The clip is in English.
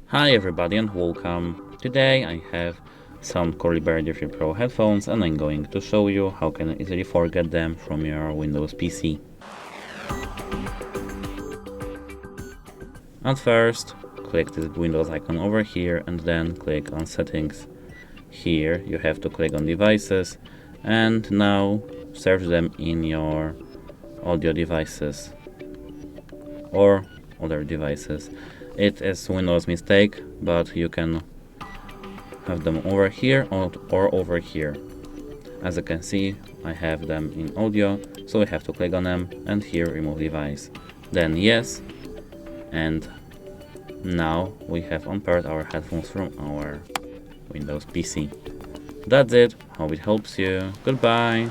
Hi everybody and welcome. Today I have SOUNDCORE Liberty 3 Pro headphones and I'm going to show you how can you easily forget them from your Windows PC. At first, click this Windows icon over here and then click on Settings. Here you have to click on Devices and now search them in your audio devices or other devices. It is Windows mistake, but you can have them over here or over here. As you can see, I have them in audio, so we have to click on them and here remove device. Then yes, and now we have unpaired our headphones from our Windows PC. That's it, hope it helps you. Goodbye!